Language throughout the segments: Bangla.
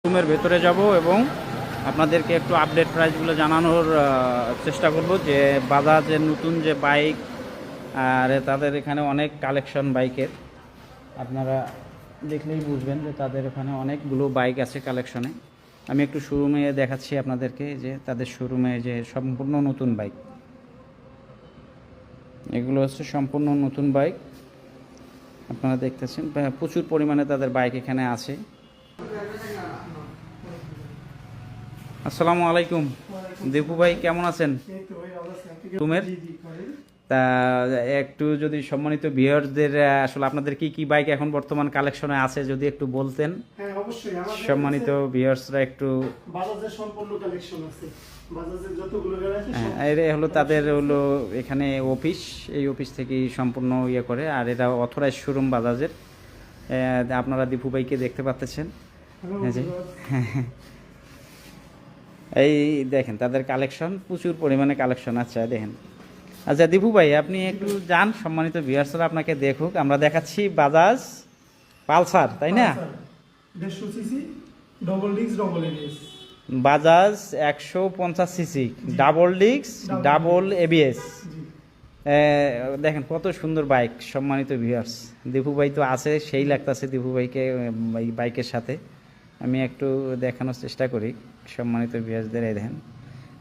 রুমের ভেতরে যাব এবং আপনাদেরকে একটু আপডেট প্রাইসগুলো জানানোর চেষ্টা করব যে বাজাজের নতুন যে বাইক আর তাদের এখানে অনেক কালেকশন বাইকের আপনারা দেখলেই বুঝবেন যে তাদের এখানে অনেকগুলো বাইক আছে কালেকশনে। আমি একটু শোরুমে দেখাচ্ছি আপনাদেরকে যে তাদের শোরুমে যে সম্পূর্ণ নতুন বাইক, এগুলো হচ্ছে সম্পূর্ণ নতুন বাইক। আপনারা দেখতেছেন প্রচুর পরিমাণে তাদের বাইক এখানে আছে। আসসালামু আলাইকুম দীপু ভাই, কেমন আছেন? রুমের তা একটু যদি সম্মানিত ভিউয়ারদের আসলে আপনাদের কি কি বাইক এখন বর্তমান কালেকশনে আছে যদি একটু বলতেন। হ্যাঁ অবশ্যই, সম্মানিত ভিউয়ার্সরা একটু বাজাজের সম্পূর্ণ কালেকশন আছে। বাজাজের যতগুলো গাড়ি আছে এটা হলো তাদের হলো এখানে অফিস, এই অফিস থেকেই সম্পূর্ণ ইয়ে করে, আর এটা অথরাইজ শোরুম বাজাজের। আপনারা দীপু ভাইকে দেখতে পাচ্ছেন এই দেখেন তাদের কালেকশন, প্রচুর পরিমাণে কালেকশন আছে দেখেন। আচ্ছা দীপু ভাই, আপনি একটু যান, সম্মানিত ভিউয়ার্সরা আপনাকে দেখুক। আমরা দেখাচ্ছি বাজাজ পালসার, তাই না? 150 CC double disc double ABS, Bajaj 150 CC double disc double ABS. দেখেন কত সুন্দর বাইক। সম্মানিত ভিউয়ার্স, দীপু ভাই তো আছে, সেই লাগতেছে দীপু ভাইকে এই বাইকের সাথে। আমি একটু দেখানোর চেষ্টা করি সম্মানিত ভিউয়ার্সদের। এই দেখেন,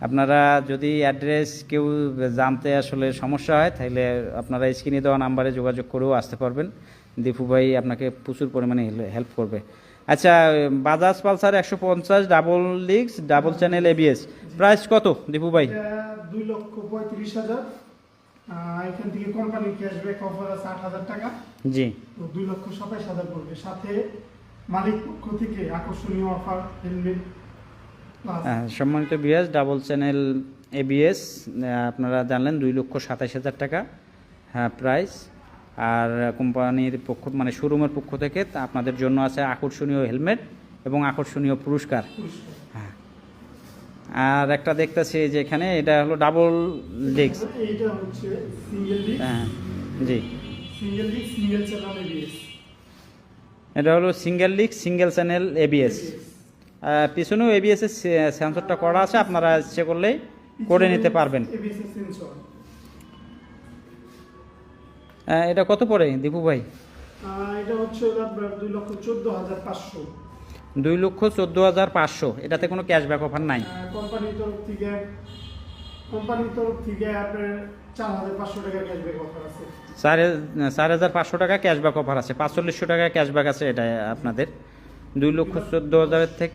আপনারা যদি অ্যাড্রেস কেউ জানতে আসলে সমস্যা হয় তাহলে আপনারা স্ক্রিনে দেওয়া নাম্বারে যোগাযোগ করেও আসতে পারবেন। দীপু ভাই আপনাকে প্রচুর পরিমাণে হেল্প করবে। আচ্ছা, Bajaj Pulsar 150 double disc double channel ABS, price কত দীপু ভাই? 2,35,000। এখান থেকে কোম্পানির ক্যাশব্যাক অফার আছে 8,000 টাকা। জি, তো 2,27,000 পড়বে। সাথে মালিক পক্ষ থেকে আকর্ষণীয় অফার, হেলমেট। সম্মানিত ভিউয়ার্স, ডাবল চ্যানেল এবিএস আপনারা জানলেন 2,27,000 টাকা হ্যাঁ প্রাইস। আর কোম্পানির পক্ষ মানে শোরুমের পক্ষ থেকে আপনাদের জন্য আছে আকর্ষণীয় হেলমেট এবং আকর্ষণীয় পুরস্কার। হ্যাঁ, আর একটা দেখতেছি যে এখানে এটা হলো ডাবল ডিস্ক, এইটা হচ্ছে সিঙ্গেল ডিস্ক। হ্যাঁ জি, single disc single channel ABS. এটা হলো single disc single channel ABS. পিছনেও এবিএস এর সেন্সরটা করা আছে, আপনারা ইচ্ছে করলেই করে নিতে পারবেন। এবিএস এর সেন্সর। এটা কত পড়ে দীপু ভাই? এটা হচ্ছে আপনার 2,14,500। 2,14,500। এটাতে কোনো ক্যাশব্যাক অফার নাই? কোম্পানির তরফ থেকে আপনার 4,500 টাকা ক্যাশব্যাক অফার আছে। 4,500 টাকা ক্যাশব্যাক অফার আছে, 4,500 টাকা ক্যাশব্যাক আছে। এটা আপনাদের 2,14,000 থেকে